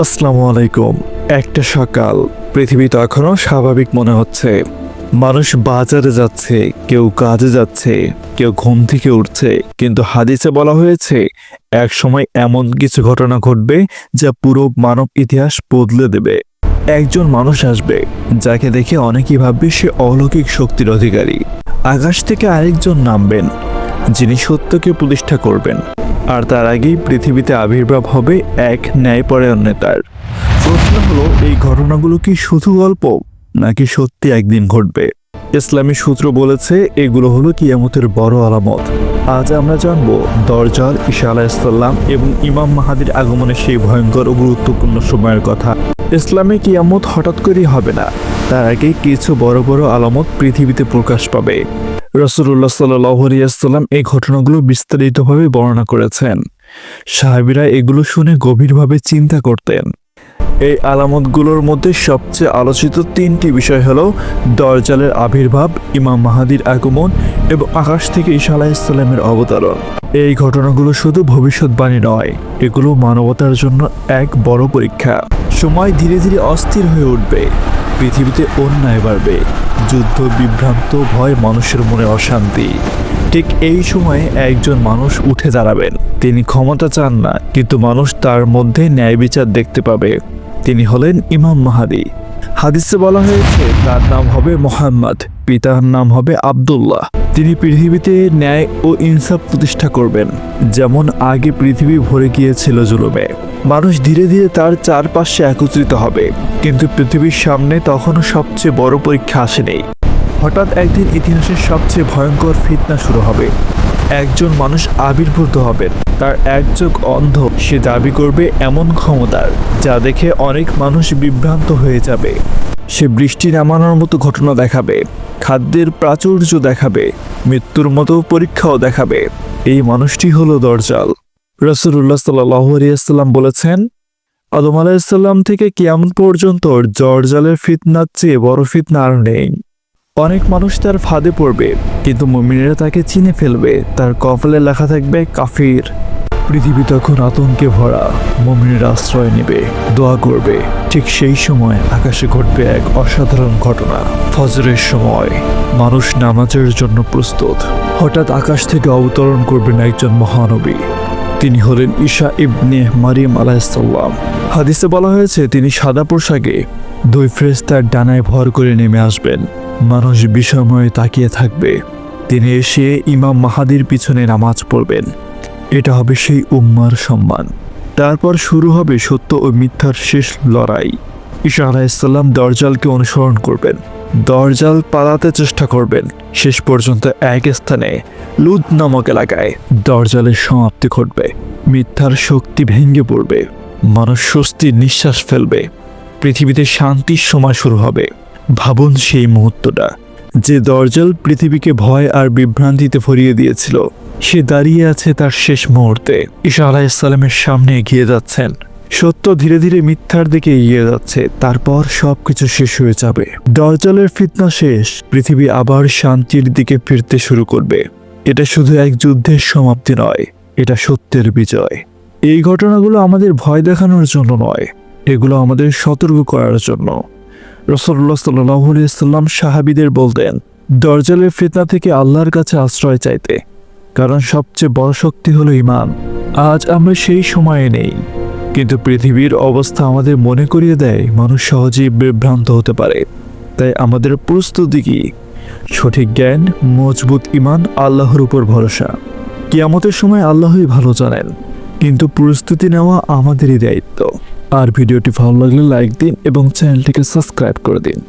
আসসালামু আলাইকুম। একটা সকাল, পৃথিবী তখনও স্বাভাবিক মনে হচ্ছে। মানুষ বাজারে যাচ্ছে, কেউ কাজে যাচ্ছে, কেউ ঘুম থেকে উঠছে, কিন্তু হাদিসে বলা হয়েছে এক সময় এমন কিছু ঘটনা ঘটবে যা পুরো মানব ইতিহাস বদলে দেবে। একজন মানুষ আসবে যাকে দেখে অনেকেই ভাববে সে অলৌকিক শক্তির অধিকারী। আকাশ থেকে আরেকজন নামবেন যিনি সত্যকে প্রতিষ্ঠা করবেন, আর তার আগেই পৃথিবীতে আবির্ভাব হবে এক ন্যায়পরায়ণ নেতার। প্রশ্ন হলো, এই ঘটনাগুলো কি শুধু গল্প নাকি সত্যি একদিন ঘটবে? ইসলামী সূত্র বলেছে এগুলো হলো কিয়ামতের বড় আলামত। আজ আমরা জানব দজ্জাল, ঈসা আলাইহিসসালাম এবং ইমাম মাহদীর আগমনের সেই ভয়ঙ্কর ও গুরুত্বপূর্ণ সময়ের কথা। ইসলামে কিয়ামত হঠাৎ করেই হবে না, তার আগে কিছু বড় বড় আলামত পৃথিবীতে প্রকাশ পাবে। রাসূলুল্লাহ সাল্লাল্লাহু আলাইহি ওয়াসাল্লাম এই ঘটনাগুলো বিস্তারিতভাবে বর্ণনা করেছেন। সাহাবীরা এগুলো শুনে গভীরভাবে চিন্তা করতেন। এই আলামতগুলোর মধ্যে সবচেয়ে আলোচিত তিনটি বিষয় হলো দজ্জালের আবির্ভাব, ইমাম মাহদীর আগমন এবং আকাশ থেকে ঈসা আলাইহিসসালামের অবতরণ। এই ঘটনাগুলো শুধু ভবিষ্যৎবাণী নয়, এগুলো মানবতার জন্য এক বড় পরীক্ষা। সময় ধীরে ধীরে অস্থির হয়ে উঠবে, পৃথিবীতে অন্যায় বাড়বে, যুদ্ধ, বিভ্রান্ত, ভয়, মানুষের মনে অশান্তি। ঠিক এই সময়ে একজন মানুষ উঠে দাঁড়াবেন। তিনি ক্ষমতা চান না, কিন্তু মানুষ তার মধ্যে ন্যায় বিচার দেখতে পাবে। তিনি হলেন ইমাম মাহদী। হাদিসে বলা হয়েছে তার নাম হবে মুহাম্মদ, পিতার নাম হবে আব্দুল্লাহ। তিনি পৃথিবীতে ন্যায় ও ইনসাফ প্রতিষ্ঠা করবেন, যেমন আগে পৃথিবী ভরে গিয়েছিল জুলুমে। মানুষ ধীরে ধীরে তার চারপাশে একত্রিত হবে, কিন্তু পৃথিবীর সামনে তখনও সবচেয়ে বড় পরীক্ষা আসেনি। হঠাৎ একদিন ইতিহাসের সবচেয়ে ভয়ঙ্কর ফিতনা শুরু হবে। একজন মানুষ আবির্ভূত হবেন, তার এক চোখ অন্ধ। সে দাবি করবে এমন ক্ষমতার যা দেখে অনেক মানুষ বিভ্রান্ত হয়ে যাবে। সে বৃষ্টি নামানোর মতো ঘটনা দেখাবে, খাদ্যের প্রাচুর্য দেখাবে, মৃত্যুর মতো পরীক্ষাও দেখাবে। এই মানুষটি হলো দজ্জাল। রাসূলুল্লাহ সাল্লাল্লাহু আলাইহি ওয়াসাল্লাম বলেছেন, আদম আলাইহিস সালাম থেকে কিয়ামত পর্যন্ত দজ্জালের ফিতনার চেয়ে বড় ফিতনা আর নেই। অনেক মানুষ তার ফাঁদে পড়বে, কিন্তু মুমিনেরা তাকে চিনে ফেলবে। তার কপালে লেখা থাকবে কাফির। পৃথিবী তখন আতঙ্কে ভরা, মুমিনেরা আশ্রয় নেবে, দোয়া করবে। ঠিক সেই সময় আকাশে ঘটবে এক অসাধারণ ঘটনা। ফজরের সময় মানুষ নামাজের জন্য প্রস্তুত। হঠাৎ আকাশ থেকে অবতরণ করবেন একজন মহানবী। তিনি হলেন ঈসা ইবনে মারিয়াম আলাইহিসসালাম। হাদিসে বলা হয়েছে তিনি সাদা পোশাকে, দুই ফেরেশতার ডানায় ভর করে নেমে আসবেন। মানুষ বিষময়ে তাকিয়ে থাকবে। তিনি এসে ইমাম মাহদীর পিছনে নামাজ পড়বেন। এটা হবে সেই উম্মার সম্মান। তারপর শুরু হবে সত্য ও মিথ্যার শেষ লড়াই। ঈসা আলাইহিসসালাম দজ্জালকে অনুসরণ করবেন। দজ্জাল পালাতে চেষ্টা করবেন। শেষ পর্যন্ত এক স্থানে, লুদ নামক এলাকায়, দজ্জালের সমাপ্তি ঘটবে। মিথ্যার শক্তি ভেঙে পড়বে, মানুষ স্বস্তির নিঃশ্বাস ফেলবে। পৃথিবীতে শান্তির সময় শুরু হবে। ভাবুন সেই মুহূর্তটা, যে দজ্জাল পৃথিবীকে ভয় আর বিভ্রান্তিতে ভরিয়ে দিয়েছিল, সে দাঁড়িয়ে আছে তার শেষ মুহূর্তে। ঈসা আলাইহিসসালামের সামনে এগিয়ে যাচ্ছেন। সত্য ধীরে ধীরে মিথ্যার দিকে এগিয়ে যাচ্ছে। তারপর সবকিছু শেষ হয়ে যাবে। দজ্জালের ফিতনা শেষ, পৃথিবী আবার শান্তির দিকে ফিরতে শুরু করবে। এটা শুধু এক যুদ্ধের সমাপ্তি নয়, এটা সত্যের বিজয়। এই ঘটনাগুলো আমাদের ভয় দেখানোর জন্য নয়, এগুলো আমাদের সতর্ক করার জন্য। রাসূলুল্লাহ সাল্লাল্লাহু আলাইহি ওয়াসাল্লাম সাহাবীদের বলতেন দজ্জালের ফিতনা থেকে আল্লাহর কাছে আশ্রয় চাইতে, কারণ সবচেয়ে বড় শক্তি হলো ঈমান। আজ আমরা সেই সময়ে নেই, কিন্তু পৃথিবীর অবস্থা আমাদের মনে করিয়ে দেয় মানুষ সহজেই বিভ্রান্ত হতে পারে। তাই আমাদের প্রস্তুতি কি? সঠিক জ্ঞান, মজবুত ঈমান, আল্লাহর উপর ভরসা। কিয়ামতের সময় আল্লাহই ভালো জানেন, কিন্তু প্রস্তুতি নেওয়া আমাদেরই দায়িত্ব। আর ভিডিওটি ভালো লাগলে লাইক দিন এবং চ্যানেলটিকে সাবস্ক্রাইব করে দিন।